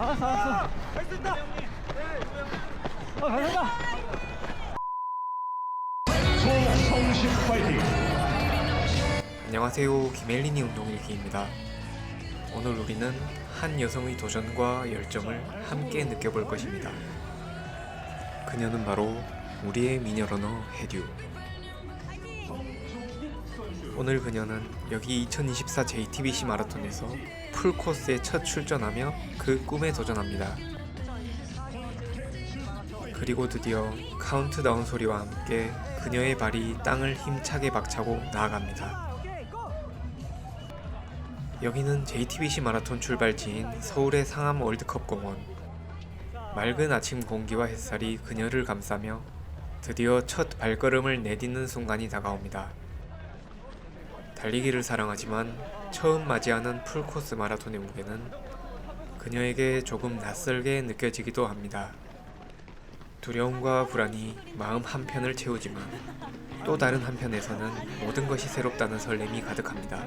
알았어. 할 수 있다. 잘한다. 송식 파이팅. 안녕하세요. 김엘린이 운동일기입니다. 오늘 우리는 한 여성의 도전과 열정을 함께 느껴볼 것입니다. 그녀는 바로 우리의 미녀러너 해듀. 오늘 그녀는 여기 2024 JTBC 마라톤에서 풀코스에 첫 출전하며 그 꿈에 도전합니다. 그리고 드디어 카운트다운 소리와 함께 그녀의 발이 땅을 힘차게 박차고 나아갑니다. 여기는 JTBC 마라톤 출발지인 서울의 상암 월드컵 공원. 맑은 아침 공기와 햇살이 그녀를 감싸며 드디어 첫 발걸음을 내딛는 순간이 다가옵니다. 달리기를 사랑하지만 처음 맞이하는 풀코스 마라톤의 무게는 그녀에게 조금 낯설게 느껴지기도 합니다. 두려움과 불안이 마음 한편을 채우지만 또 다른 한편에서는 모든 것이 새롭다는 설렘이 가득합니다.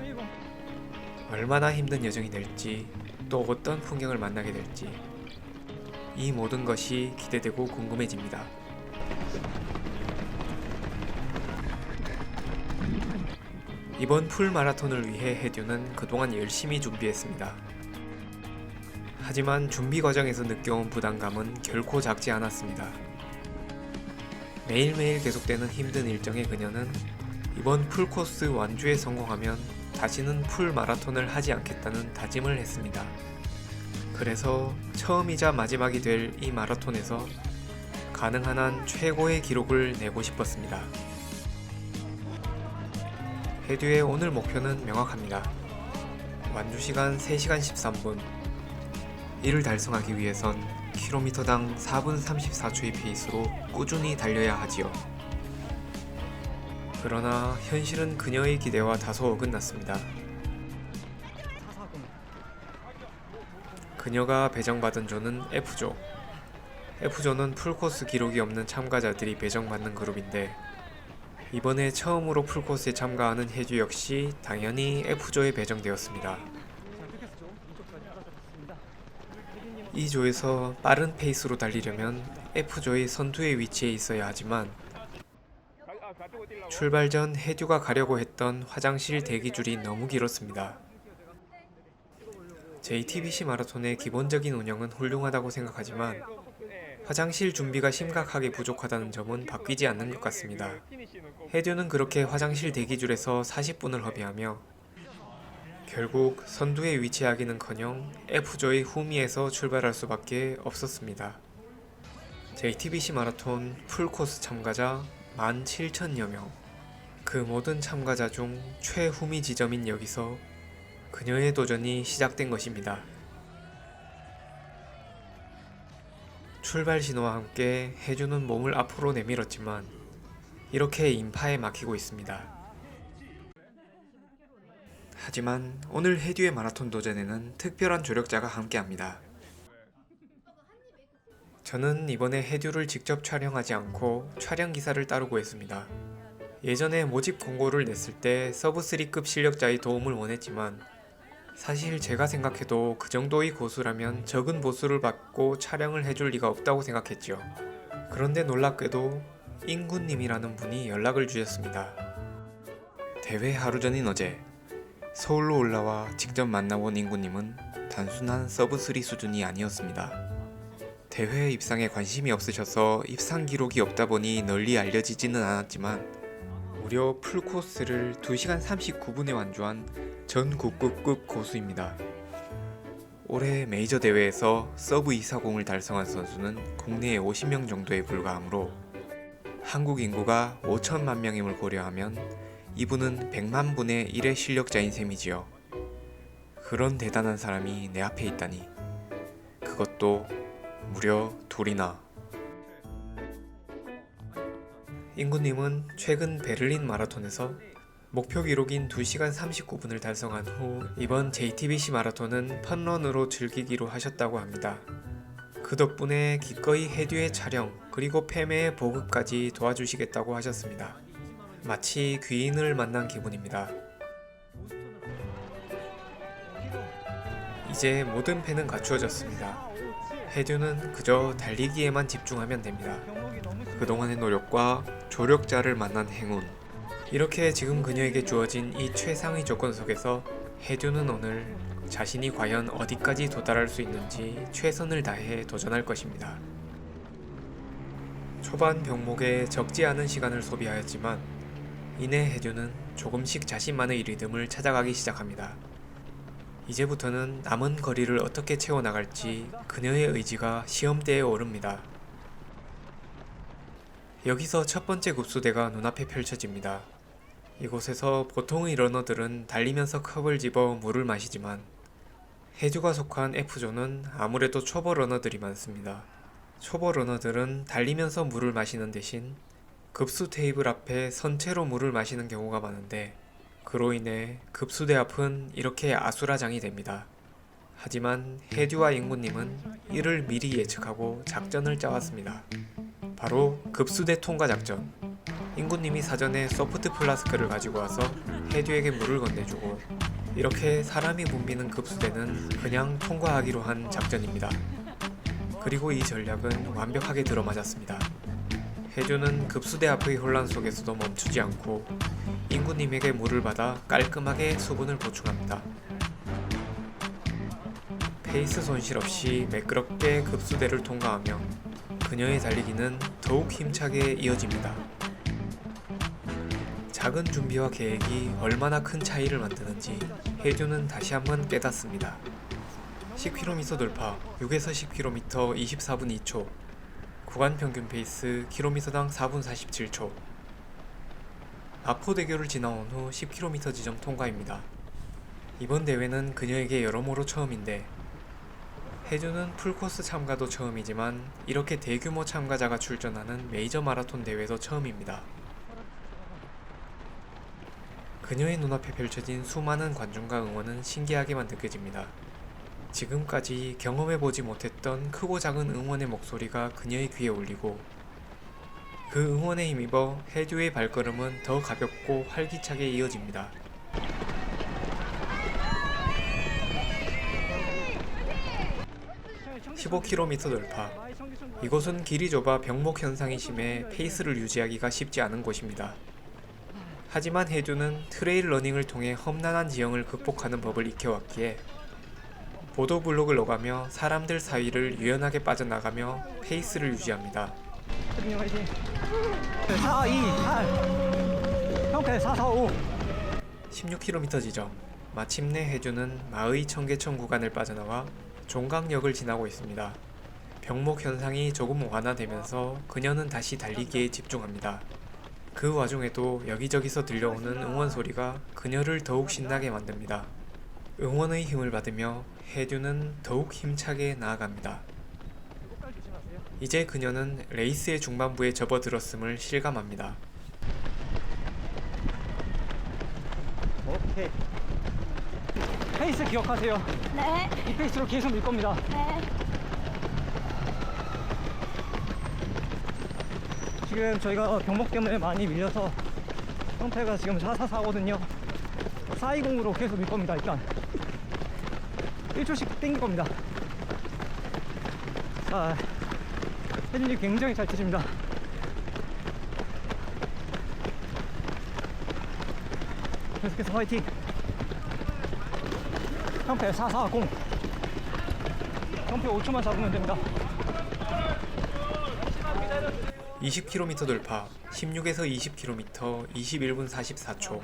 얼마나 힘든 여정이 될지, 또 어떤 풍경을 만나게 될지, 이 모든 것이 기대되고 궁금해집니다. 이번 풀 마라톤을 위해 해듀는 그동안 열심히 준비했습니다. 하지만 준비 과정에서 느껴온 부담감은 결코 작지 않았습니다. 매일매일 계속되는 힘든 일정의 그녀는 이번 풀코스 완주에 성공하면 다시는 풀 마라톤을 하지 않겠다는 다짐을 했습니다. 그래서 처음이자 마지막이 될 이 마라톤에서 가능한 한 최고의 기록을 내고 싶었습니다. 해듀의 오늘 목표는 명확합니다. 완주시간 3시간 13분. 이를 달성하기 위해선 킬로미터당 4분 34초의 페이스로 꾸준히 달려야 하지요. 그러나 현실은 그녀의 기대와 다소 어긋났습니다. 그녀가 배정받은 조는 F조. F조는 풀코스 기록이 없는 참가자들이 배정받는 그룹인데 이번에 처음으로 풀코스에 참가하는 해듀 역시 당연히 F조에 배정되었습니다. 이 조에서 빠른 페이스로 달리려면 F조의 선두의 위치에 있어야 하지만 출발 전 해듀가 가려고 했던 화장실 대기줄이 너무 길었습니다. JTBC 마라톤의 기본적인 운영은 훌륭하다고 생각하지만 화장실 준비가 심각하게 부족하다는 점은 바뀌지 않는 것 같습니다. 해듀는 그렇게 화장실 대기줄에서 40분을 허비하며 결국 선두에 위치하기는커녕 F조의 후미에서 출발할 수밖에 없었습니다. JTBC 마라톤 풀코스 참가자 17,000여 명. 그 모든 참가자 중 최후미 지점인 여기서 그녀의 도전이 시작된 것입니다. 출발 신호와 함께 해듀는 몸을 앞으로 내밀었지만 이렇게 인파에 막히고 있습니다. 하지만 오늘 해듀의 마라톤 도전에는 특별한 조력자가 함께합니다. 저는 이번에 해듀를 직접 촬영하지 않고 촬영 기사를 따르고 했습니다. 예전에 모집 공고를 냈을 때 서브3급 실력자의 도움을 원했지만 사실 제가 생각해도 그 정도의 고수라면 적은 보수를 받고 촬영을 해줄 리가 없다고 생각했죠. 그런데 놀랍게도 인구님이라는 분이 연락을 주셨습니다. 대회 하루 전인 어제 서울로 올라와 직접 만나본 인구님은 단순한 서브3 수준이 아니었습니다. 대회 입상에 관심이 없으셔서 입상 기록이 없다 보니 널리 알려지지는 않았지만 무려 풀코스를 2시간 39분에 완주한 전 국급급 고수입니다. 올해 메이저 대회에서 서브 240을 달성한 선수는 국내에 50명 정도에 불과하므로 한국 인구가 5천만 명임을 고려하면 이분은 100만 분의 1의 실력자인 셈이지요. 그런 대단한 사람이 내 앞에 있다니. 그것도 무려 둘이나. 인구님은 최근 베를린 마라톤에서 목표 기록인 2시간 39분을 달성한 후 이번 JTBC 마라톤은 펀런으로 즐기기로 하셨다고 합니다. 그 덕분에 기꺼이 해듀의 촬영 그리고 패매의 보급까지 도와주시겠다고 하셨습니다. 마치 귀인을 만난 기분입니다. 이제 모든 패는 갖추어졌습니다. 해듀는 그저 달리기에만 집중하면 됩니다. 그동안의 노력과 조력자를 만난 행운, 이렇게 지금 그녀에게 주어진 이 최상의 조건 속에서 해듀는 오늘 자신이 과연 어디까지 도달할 수 있는지 최선을 다해 도전할 것입니다. 초반 병목에 적지 않은 시간을 소비하였지만 이내 해듀는 조금씩 자신만의 리듬을 찾아가기 시작합니다. 이제부터는 남은 거리를 어떻게 채워나갈지 그녀의 의지가 시험대에 오릅니다. 여기서 첫 번째 급수대가 눈앞에 펼쳐집니다. 이곳에서 보통의 러너들은 달리면서 컵을 집어 물을 마시지만 해듀가 속한 F조는 아무래도 초보 러너들이 많습니다. 초보 러너들은 달리면서 물을 마시는 대신 급수 테이블 앞에 선체로 물을 마시는 경우가 많은데 그로 인해 급수대 앞은 이렇게 아수라장이 됩니다. 하지만 해듀와 인구님은 이를 미리 예측하고 작전을 짜왔습니다. 바로 급수대 통과 작전. 인구님이 사전에 소프트 플라스크를 가지고 와서 해듀에게 물을 건네주고 이렇게 사람이 붐비는 급수대는 그냥 통과하기로 한 작전입니다. 그리고 이 전략은 완벽하게 들어맞았습니다. 해듀는 급수대 앞의 혼란 속에서도 멈추지 않고 인구님에게 물을 받아 깔끔하게 수분을 보충합니다. 페이스 손실 없이 매끄럽게 급수대를 통과하며 그녀의 달리기는 더욱 힘차게 이어집니다. 작은 준비와 계획이 얼마나 큰 차이를 만드는지 해듀는 다시 한번 깨닫습니다. 10km 돌파, 6에서 10km 24분 2초, 구간 평균 페이스 km당 4분 47초. 마포대교를 지나온 후 10km 지점 통과입니다. 이번 대회는 그녀에게 여러모로 처음인데 해듀는 풀코스 참가도 처음이지만 이렇게 대규모 참가자가 출전하는 메이저 마라톤 대회도 처음입니다. 그녀의 눈앞에 펼쳐진 수많은 관중과 응원은 신기하게만 느껴집니다. 지금까지 경험해보지 못했던 크고 작은 응원의 목소리가 그녀의 귀에 울리고 그 응원에 힘입어 해듀의 발걸음은 더 가볍고 활기차게 이어집니다. (15km) 돌파. 이곳은 길이 좁아 병목 현상이 심해 페이스를 유지하기가 쉽지 않은 곳입니다. 하지만 해듀는 트레일 러닝을 통해 험난한 지형을 극복하는 법을 익혀왔기에 보도블록을 오가며 사람들 사이를 유연하게 빠져나가며 페이스를 유지합니다. 16km 지점. 마침내 해듀는 마의 청계천 구간을 빠져나와 종강역을 지나고 있습니다. 병목 현상이 조금 완화되면서 그녀는 다시 달리기에 집중합니다. 그 와중에도 여기저기서 들려오는 응원 소리가 그녀를 더욱 신나게 만듭니다. 응원의 힘을 받으며 해듀는 더욱 힘차게 나아갑니다. 이제 그녀는 레이스의 중반부에 접어들었음을 실감합니다. 오케이. 페이스 기억하세요. 네. 이 페이스로 계속 밀 겁니다. 네. 지금 저희가 병목 때문에 많이 밀려서 형태가 지금 444거든요. 420으로 계속 밀 겁니다. 일단 1초씩 땡길 겁니다. 자, 혜진이 굉장히 잘 치십니다. 계속해서 화이팅. 형태 440. 형태 5초만 잡으면 됩니다. 20km 돌파, 16에서 20km 21분 44초,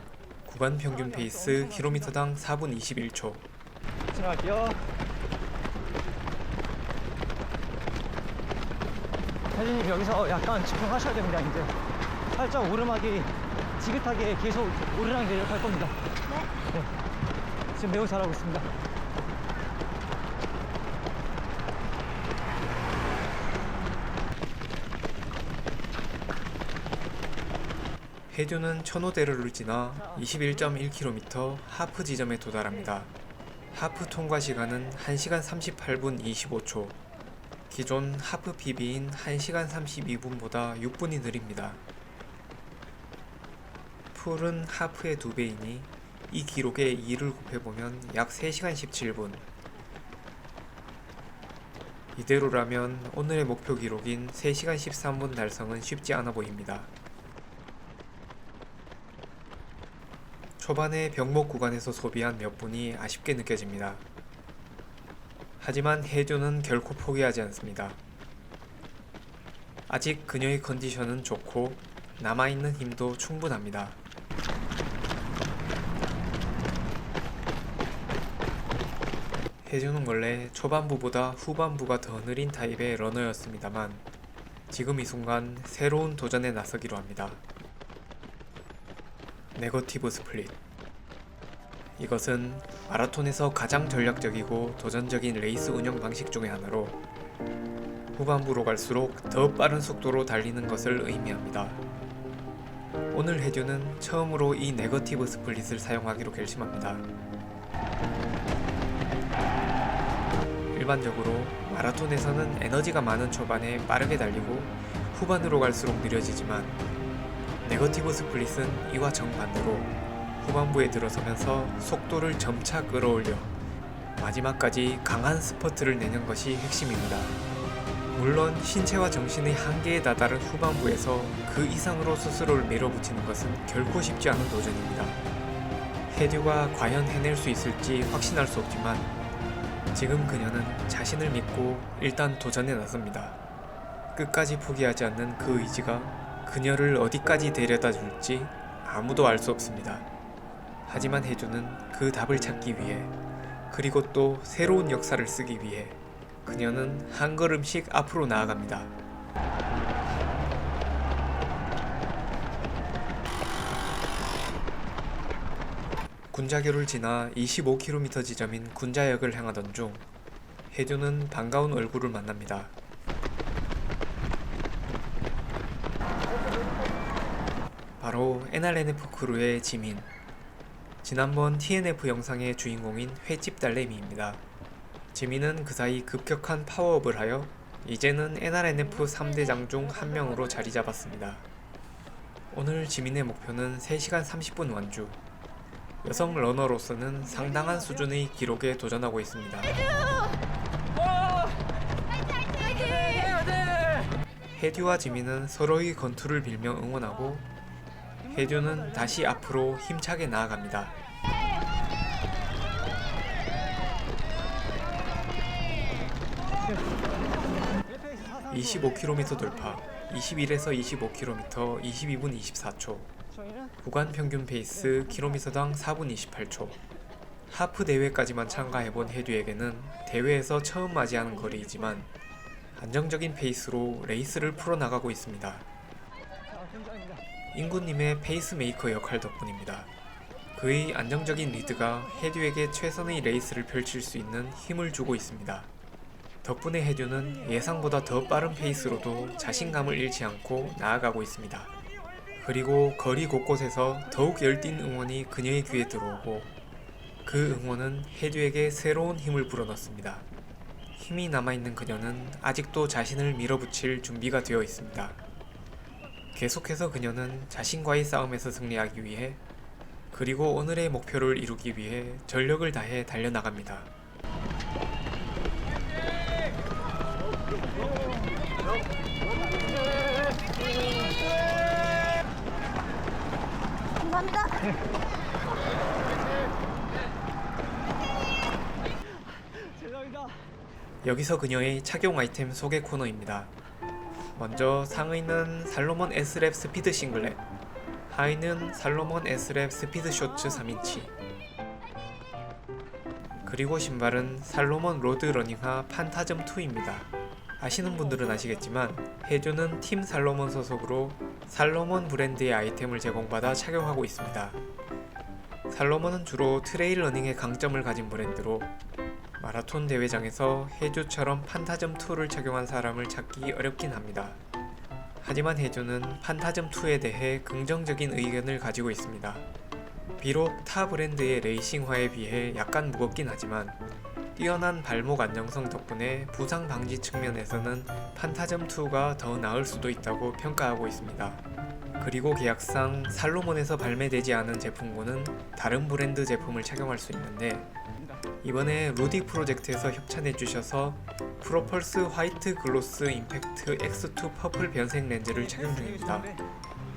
구간 평균 페이스 km당 4분 21초. 지나갈게요. 혜진님 여기서 약간 집중하셔야 됩니다. 이제 살짝 오르막이 지긋하게 계속 오르락 내리락 할 겁니다. 네. 지금 매우 잘하고 있습니다. 해듀는 천호대로를 지나 21.1km 하프 지점에 도달합니다. 하프 통과 시간은 1시간 38분 25초. 기존 하프 PB인 1시간 32분보다 6분이 느립니다. 풀은 하프의 2배이니 이 기록에 2를 곱해보면 약 3시간 17분. 이대로라면 오늘의 목표 기록인 3시간 13분 달성은 쉽지 않아 보입니다. 초반에 병목 구간에서 소비한 몇 분이 아쉽게 느껴집니다. 하지만 혜조는 결코 포기하지 않습니다. 아직 그녀의 컨디션은 좋고 남아있는 힘도 충분합니다. 혜조는 원래 초반부보다 후반부가 더 느린 타입의 러너였습니다만 지금 이 순간 새로운 도전에 나서기로 합니다. 네거티브 스플릿. 이것은 마라톤에서 가장 전략적이고 도전적인 레이스 운영 방식 중의 하나로 후반부로 갈수록 더 빠른 속도로 달리는 것을 의미합니다. 오늘 혜조는 처음으로 이 네거티브 스플릿을 사용하기로 결심합니다. 일반적으로 마라톤에서는 에너지가 많은 초반에 빠르게 달리고 후반으로 갈수록 느려지지만 네거티브 스플릿은 이와 정반대로 후반부에 들어서면서 속도를 점차 끌어올려 마지막까지 강한 스퍼트를 내는 것이 핵심입니다. 물론 신체와 정신의 한계에 다다른 후반부에서 그 이상으로 스스로를 밀어붙이는 것은 결코 쉽지 않은 도전입니다. 혜듀가 과연 해낼 수 있을지 확신할 수 없지만 지금 그녀는 자신을 믿고 일단 도전에 나섭니다. 끝까지 포기하지 않는 그 의지가 그녀를 어디까지 데려다 줄지 아무도 알 수 없습니다. 하지만 혜주는 그 답을 찾기 위해 그리고 또 새로운 역사를 쓰기 위해 그녀는 한 걸음씩 앞으로 나아갑니다. 군자교를 지나 25km 지점인 군자역을 향하던 중 혜주는 반가운 얼굴을 만납니다. 바로 NRNF 크루의 지민. 지난번 TNF 영상의 주인공인 횟집 딸내미입니다. 지민은 그 사이 급격한 파워업을 하여 이제는 NRNF 3대장 중 한 명으로 자리 잡았습니다. 오늘 지민의 목표는 3시간 30분 완주. 여성 러너로서는 상당한 수준의 기록에 도전하고 있습니다. 혜듀와 지민은 서로의 건투를 빌며 응원하고 혜듀는 다시 앞으로 힘차게 나아갑니다. 25km 돌파, 21에서 25km 22분 24초, 구간 평균 페이스 킬로미터당 4분 28초. 하프 대회까지만 참가해본 혜듀에게는 대회에서 처음 맞이하는 거리이지만 안정적인 페이스로 레이스를 풀어나가고 있습니다. 인구님의 페이스메이커 역할 덕분입니다. 그의 안정적인 리드가 혜듀에게 최선의 레이스를 펼칠 수 있는 힘을 주고 있습니다. 덕분에 혜듀는 예상보다 더 빠른 페이스로도 자신감을 잃지 않고 나아가고 있습니다. 그리고 거리 곳곳에서 더욱 열띤 응원이 그녀의 귀에 들어오고 그 응원은 혜듀에게 새로운 힘을 불어넣습니다. 힘이 남아있는 그녀는 아직도 자신을 밀어붙일 준비가 되어 있습니다. 계속해서 그녀는 자신과의 싸움에서 승리하기 위해 그리고 오늘의 목표를 이루기 위해 전력을 다해 달려나갑니다. 감사합니다. 죄송합니다. 여기서 그녀의 착용 아이템 소개 코너입니다. 먼저 상의는 살로몬 S랩 스피드 싱글렛, 하의는 살로몬 S랩 스피드 쇼츠 3인치, 그리고 신발은 살로몬 로드 러닝화 판타즘 2입니다. 아시는 분들은 아시겠지만 혜주는 팀 살로몬 소속으로 살로몬 브랜드의 아이템을 제공받아 착용하고 있습니다. 살로몬은 주로 트레일 러닝의 강점을 가진 브랜드로 마라톤 대회장에서 혜주처럼 판타즘2를 착용한 사람을 찾기 어렵긴 합니다. 하지만 혜주는 판타즘2에 대해 긍정적인 의견을 가지고 있습니다. 비록 타 브랜드의 레이싱화에 비해 약간 무겁긴 하지만 뛰어난 발목 안정성 덕분에 부상 방지 측면에서는 판타즘2가 더 나을 수도 있다고 평가하고 있습니다. 그리고 계약상 살로몬에서 발매되지 않은 제품군은 다른 브랜드 제품을 착용할 수 있는데 이번에 루디 프로젝트에서 협찬해주셔서 프로펄스 화이트 글로스 임팩트 X2 퍼플 변색 렌즈를 착용 중입니다.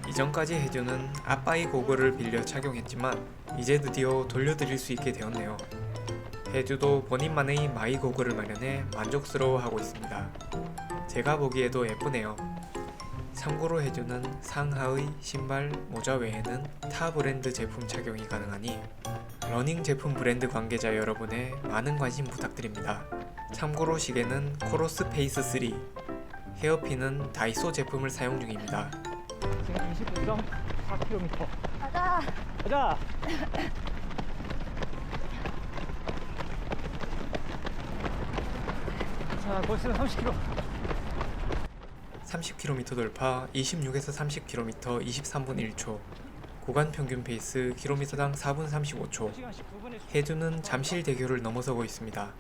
이전까지 해주는 아빠이 고글을 빌려 착용했지만 이제 드디어 돌려드릴 수 있게 되었네요. 해주도 본인만의 마이 고글을 마련해 만족스러워하고 있습니다. 제가 보기에도 예쁘네요. 참고로 해주는 상하의 신발, 모자 외에는 타 브랜드 제품 착용이 가능하니 러닝 제품 브랜드 관계자 여러분의 많은 관심 부탁드립니다. 참고로 시계는 코로스 페이스 3, 헤어핀은 다이소 제품을 사용 중입니다. 지금 29.4km. 가자. 가자. 자, 벌써 30km. 30km 돌파, 26에서 30km 23분 1초, 구간 평균 페이스 km당 4분 35초. 해주는 잠실대교를 넘어서고 있습니다.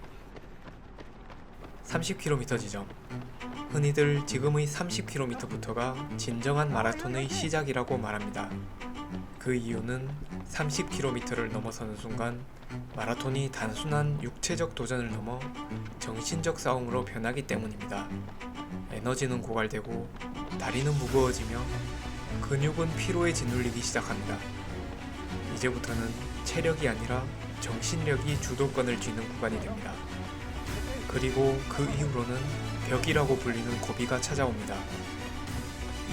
30km 지점. 흔히들 지금의 30km부터가 진정한 마라톤의 시작이라고 말합니다. 그 이유는 30km를 넘어서는 순간 마라톤이 단순한 육체적 도전을 넘어 정신적 싸움으로 변하기 때문입니다. 에너지는 고갈되고 다리는 무거워지며 근육은 피로에 짓눌리기 시작합니다. 이제부터는 체력이 아니라 정신력이 주도권을 쥐는 구간이 됩니다. 그리고 그 이후로는 벽이라고 불리는 고비가 찾아옵니다.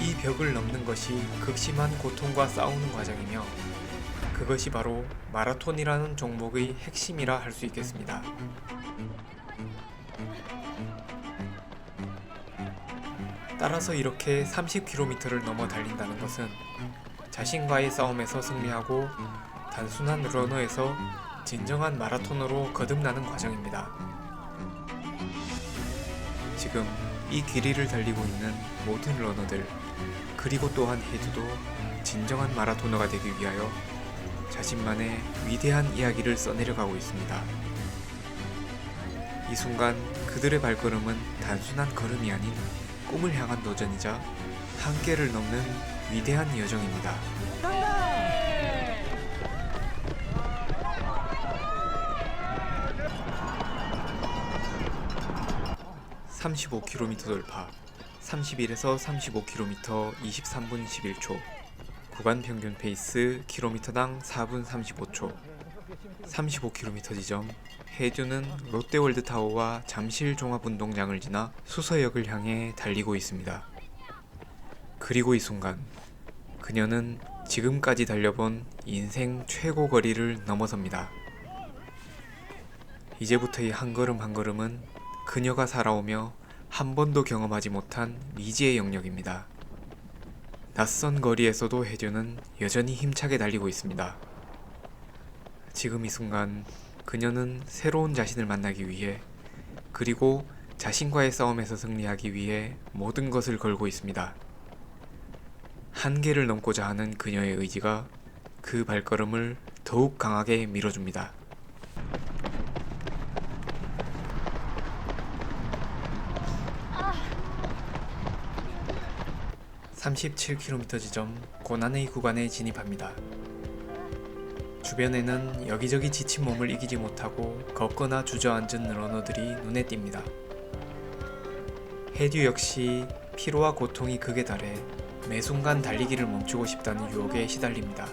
이 벽을 넘는 것이 극심한 고통과 싸우는 과정이며 그것이 바로 마라톤이라는 종목의 핵심이라 할 수 있겠습니다. 따라서 이렇게 30km를 넘어 달린다는 것은 자신과의 싸움에서 승리하고 단순한 러너에서 진정한 마라톤으로 거듭나는 과정입니다. 지금 이 길이를 달리고 있는 모든 러너들, 그리고 또한 해주도 진정한 마라토너가 되기 위하여 자신만의 위대한 이야기를 써내려가고 있습니다. 이 순간 그들의 발걸음은 단순한 걸음이 아닌 꿈을 향한 도전이자 한계를 넘는 위대한 여정입니다. 35km 돌파, 31에서 35km 23분 11초, 구간 평균 페이스 km당 4분 35초, 35km 지점. 해주는 롯데월드타워와 잠실 종합운동장을 지나 수서역을 향해 달리고 있습니다. 그리고 이 순간 그녀는 지금까지 달려본 인생 최고 거리를 넘어섭니다. 이제부터의 한 걸음 한 걸음은 그녀가 살아오며 한 번도 경험하지 못한 미지의 영역입니다. 낯선 거리에서도 해주는 여전히 힘차게 달리고 있습니다. 지금 이 순간 그녀는 새로운 자신을 만나기 위해, 그리고 자신과의 싸움에서 승리하기 위해 모든 것을 걸고 있습니다. 한계를 넘고자 하는 그녀의 의지가 그 발걸음을 더욱 강하게 밀어줍니다. 37km 지점 고난의 구간에 진입합니다. 주변에는 여기저기 지친 몸을 이기지 못하고 걷거나 주저앉은 러너들이 눈에 띕니다. 해듀 역시 피로와 고통이 극에 달해 매 순간 달리기를 멈추고 싶다는 유혹에 시달립니다.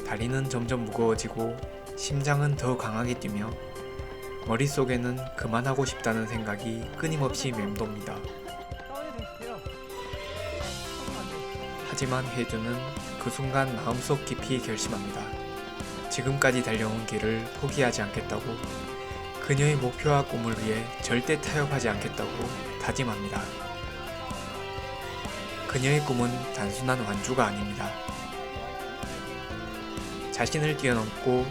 다리는 점점 무거워지고 심장은 더 강하게 뛰며 머릿속에는 그만하고 싶다는 생각이 끊임없이 맴돕니다. 하지만 해주는 그 순간 마음속 깊이 결심합니다. 지금까지 달려온 길을 포기하지 않겠다고, 그녀의 목표와 꿈을 위해 절대 타협하지 않겠다고 다짐합니다. 그녀의 꿈은 단순한 완주가 아닙니다. 자신을 뛰어넘고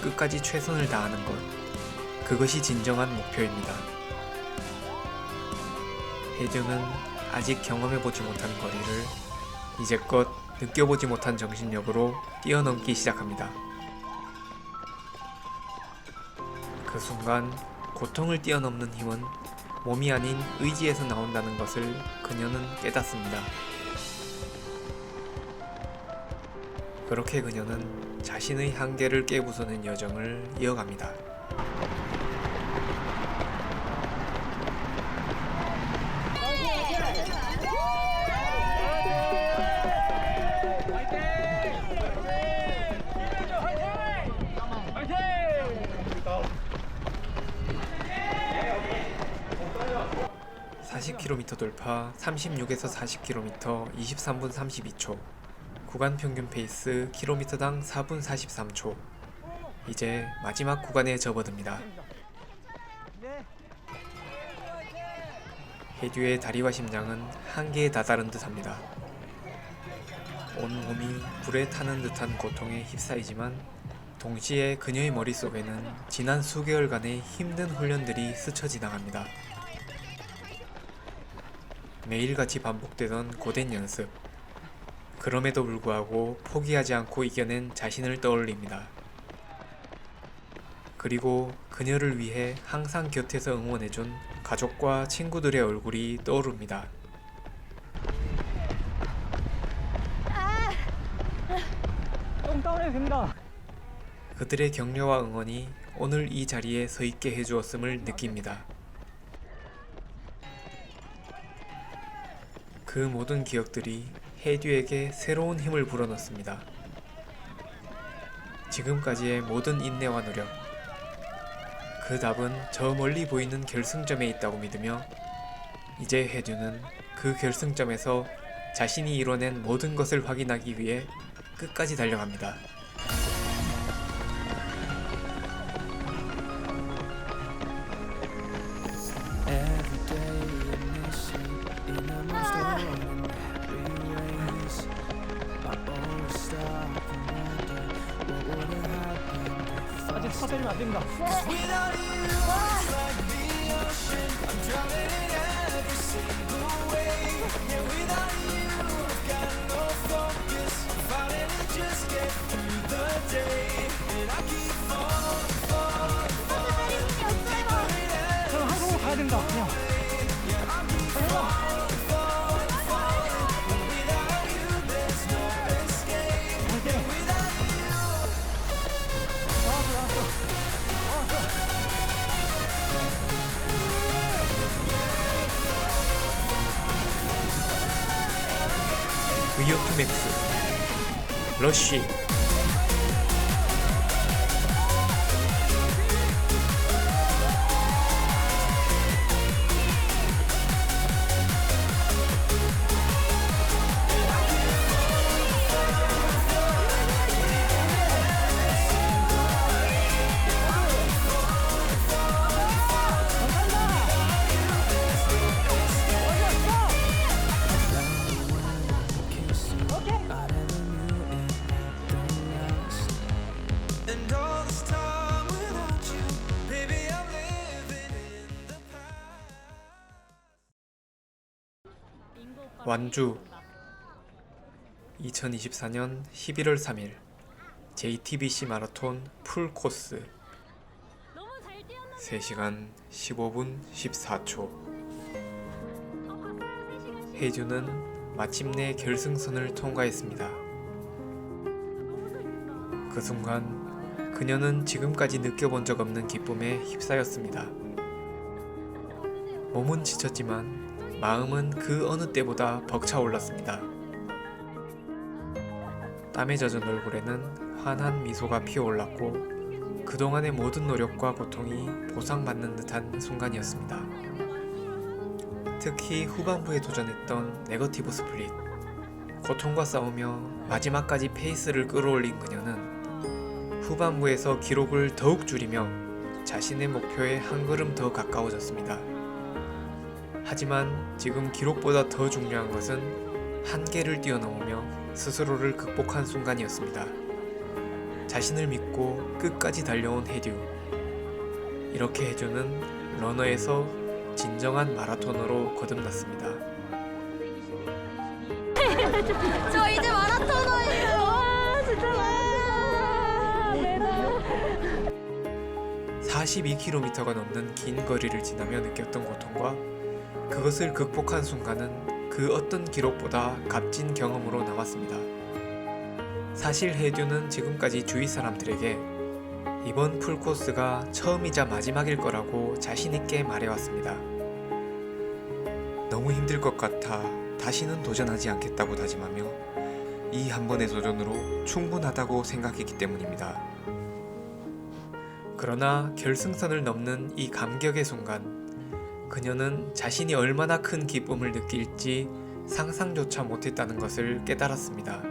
끝까지 최선을 다하는 것, 그것이 진정한 목표입니다. 해주는 아직 경험해보지 못한 거리를 이제껏 느껴보지 못한 정신력으로 뛰어넘기 시작합니다. 그 순간 고통을 뛰어넘는 힘은 몸이 아닌 의지에서 나온다는 것을 그녀는 깨닫습니다. 그렇게 그녀는 자신의 한계를 깨부수는 여정을 이어갑니다. 40km 돌파 36에서 40km 23분 32초. 구간 평균 페이스 km당 4분 43초. 이제 마지막 구간에 접어듭니다. 해듀의 다리와 심장은 한계에 다다른 듯합니다. 온 몸이 불에 타는 듯한 고통에 휩싸이지만 동시에 그녀의 머릿속에는 지난 수개월간의 힘든 훈련들이 스쳐 지나갑니다. 매일같이 반복되던 고된 연습. 그럼에도 불구하고 포기하지 않고 이겨낸 자신을 떠올립니다. 그리고 그녀를 위해 항상 곁에서 응원해준 가족과 친구들의 얼굴이 떠오릅니다. 똥 다운해도 됩니다. 그들의 격려와 응원이 오늘 이 자리에 서 있게 해주었음을 느낍니다. 그 모든 기억들이 해듀에게 새로운 힘을 불어넣습니다. 지금까지의 모든 인내와 노력, 그 답은 저 멀리 보이는 결승점에 있다고 믿으며 이제 해듀는 그 결승점에서 자신이 이뤄낸 모든 것을 확인하기 위해 끝까지 달려갑니다. 아직 스탑 때리면 안 됩니다. 저는 한국으로 가야 된다. 그냥. 위어투맥스 러쉬. 완주 2024년 11월 3일 JTBC 마라톤 풀코스 3시간 15분 14초. 해듀는 마침내 결승선을 통과했습니다. 그 순간 그녀는 지금까지 느껴본 적 없는 기쁨에 휩싸였습니다. 몸은 지쳤지만 마음은 그 어느 때보다 벅차올랐습니다. 땀에 젖은 얼굴에는 환한 미소가 피어올랐고 그동안의 모든 노력과 고통이 보상받는 듯한 순간이었습니다. 특히 후반부에 도전했던 네거티브 스플릿. 고통과 싸우며 마지막까지 페이스를 끌어올린 그녀는 후반부에서 기록을 더욱 줄이며 자신의 목표에 한 걸음 더 가까워졌습니다. 하지만 지금 기록보다 더 중요한 것은 한계를 뛰어넘으며 스스로를 극복한 순간이었습니다. 자신을 믿고 끝까지 달려온 해듀. 이렇게 해듀는 러너에서 진정한 마라토너로 거듭났습니다. 저 이제 마라토너예요. 와, 진짜 마라토너. 42km가 넘는 긴 거리를 지나며 느꼈던 고통과 그것을 극복한 순간은 그 어떤 기록보다 값진 경험으로 남았습니다. 사실 해듀는 지금까지 주위 사람들에게 이번 풀코스가 처음이자 마지막일 거라고 자신있게 말해왔습니다. 너무 힘들 것 같아 다시는 도전하지 않겠다고 다짐하며 이 한 번의 도전으로 충분하다고 생각했기 때문입니다. 그러나 결승선을 넘는 이 감격의 순간, 그녀는 자신이 얼마나 큰 기쁨을 느낄지 상상조차 못했다는 것을 깨달았습니다.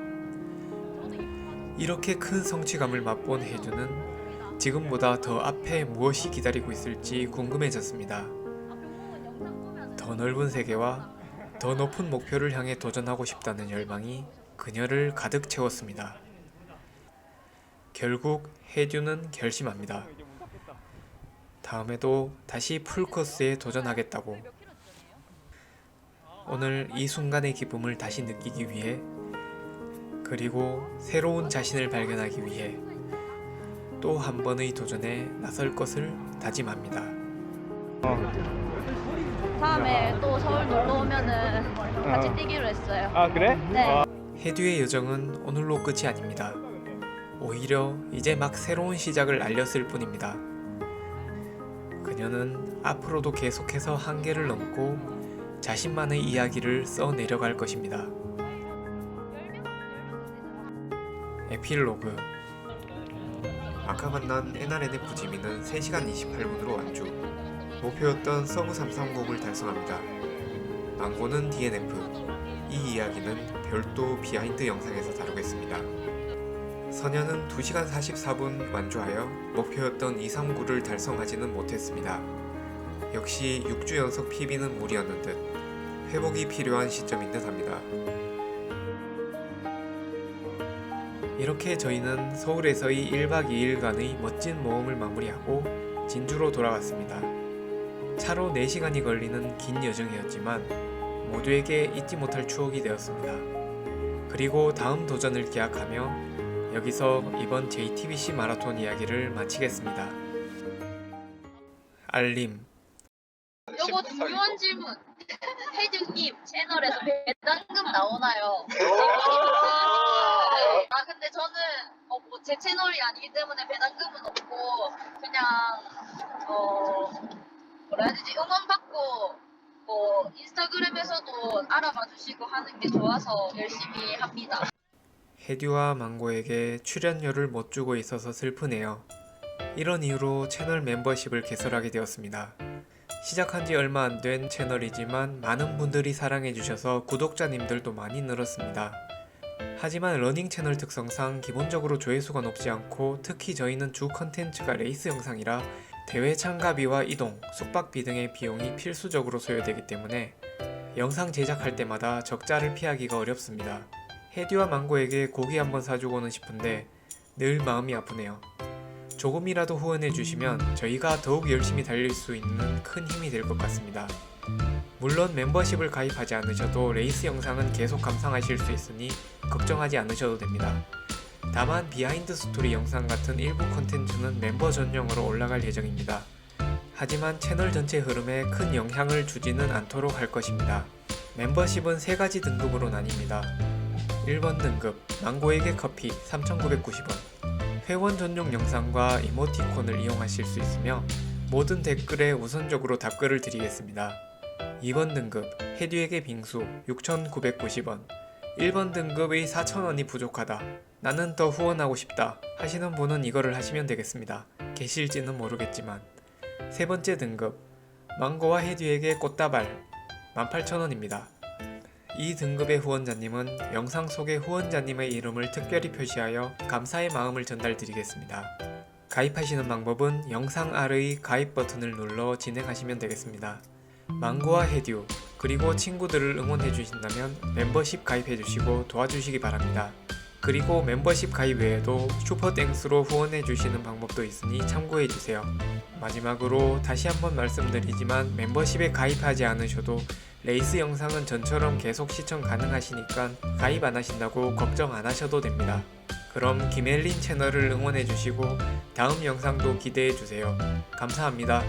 이렇게 큰 성취감을 맛본 혜주는 지금보다 더 앞에 무엇이 기다리고 있을지 궁금해졌습니다. 더 넓은 세계와 더 높은 목표를 향해 도전하고 싶다는 열망이 그녀를 가득 채웠습니다. 결국 혜주는 결심합니다. 다음에도 다시 풀코스에 도전하겠다고. 오늘 이 순간의 기쁨을 다시 느끼기 위해, 그리고 새로운 자신을 발견하기 위해 또 한 번의 도전에 나설 것을 다짐합니다. 다음에 또 서울 놀러 오면은 같이 뛰기로 했어요. 아 그래? 네. 혜듀의 여정은 오늘로 끝이 아닙니다. 오히려 이제 막 새로운 시작을 알렸을 뿐입니다. 그녀는 앞으로도 계속해서 한계를 넘고 자신만의 이야기를 써 내려갈 것입니다. 에필로그. 아까 만난 NRNF 지민은 3시간 28분으로 완주. 목표였던 서브 330을 달성합니다. 망고는 DNF. 이 이야기는 별도 비하인드 영상에서 다루겠습니다. 선녀는 2시간 44분 완주하여 목표였던 239를 달성하지는 못했습니다. 역시 6주 연속 PB는 무리였는 듯 회복이 필요한 시점인 듯 합니다. 이렇게 저희는 서울에서의 1박 2일간의 멋진 모험을 마무리하고 진주로 돌아왔습니다. 차로 4시간이 걸리는 긴 여정이었지만 모두에게 잊지 못할 추억이 되었습니다. 그리고 다음 도전을 기약하며 여기서 이번 JTBC 마라톤 이야기를 마치겠습니다. 알림. 요거 중요한 질문. 혜주님 채널에서 배당금 나오나요? 아 근데 저는 제 채널이 아니기 때문에 배당금은 없고 그냥 뭐라 해야 되지, 응원받고 인스타그램에서도 알아봐 주시고 하는 게 좋아서 열심히 합니다. 혜듀와 망고에게 출연료를 못 주고 있어서 슬프네요. 이런 이유로 채널 멤버십을 개설하게 되었습니다. 시작한 지 얼마 안 된 채널이지만 많은 분들이 사랑해주셔서 구독자님들도 많이 늘었습니다. 하지만 러닝 채널 특성상 기본적으로 조회수가 높지 않고 특히 저희는 주 컨텐츠가 레이스 영상이라 대회 참가비와 이동, 숙박비 등의 비용이 필수적으로 소요되기 때문에 영상 제작할 때마다 적자를 피하기가 어렵습니다. 혜듀와 망고에게 고기 한번 사주고는 싶은데 늘 마음이 아프네요. 조금이라도 후원해주시면 저희가 더욱 열심히 달릴 수 있는 큰 힘이 될 것 같습니다. 물론 멤버십을 가입하지 않으셔도 레이스 영상은 계속 감상하실 수 있으니 걱정하지 않으셔도 됩니다. 다만 비하인드 스토리 영상 같은 일부 콘텐츠는 멤버 전용으로 올라갈 예정입니다. 하지만 채널 전체 흐름에 큰 영향을 주지는 않도록 할 것입니다. 멤버십은 3가지 등급으로 나뉩니다. 1번 등급, 망고에게 커피 3,990원. 회원 전용 영상과 이모티콘을 이용하실 수 있으며 모든 댓글에 우선적으로 답글을 드리겠습니다. 2번 등급, 혜듀에게 빙수 6,990원. 1번 등급의 4,000원이 부족하다, 나는 더 후원하고 싶다 하시는 분은 이거를 하시면 되겠습니다. 계실지는 모르겠지만. 3번째 등급, 망고와 혜듀에게 꽃다발 18,000원입니다. 이 등급의 후원자님은 영상 속에 후원자님의 이름을 특별히 표시하여 감사의 마음을 전달드리겠습니다. 가입하시는 방법은 영상 아래의 가입 버튼을 눌러 진행하시면 되겠습니다. 망고와 혜듀, 그리고 친구들을 응원해주신다면 멤버십 가입해주시고 도와주시기 바랍니다. 그리고 멤버십 가입 외에도 슈퍼땡스로 후원해주시는 방법도 있으니 참고해주세요. 마지막으로 다시 한번 말씀드리지만 멤버십에 가입하지 않으셔도 레이스 영상은 전처럼 계속 시청 가능하시니까 가입 안 하신다고 걱정 안 하셔도 됩니다. 그럼 김엘린 채널을 응원해주시고 다음 영상도 기대해주세요. 감사합니다.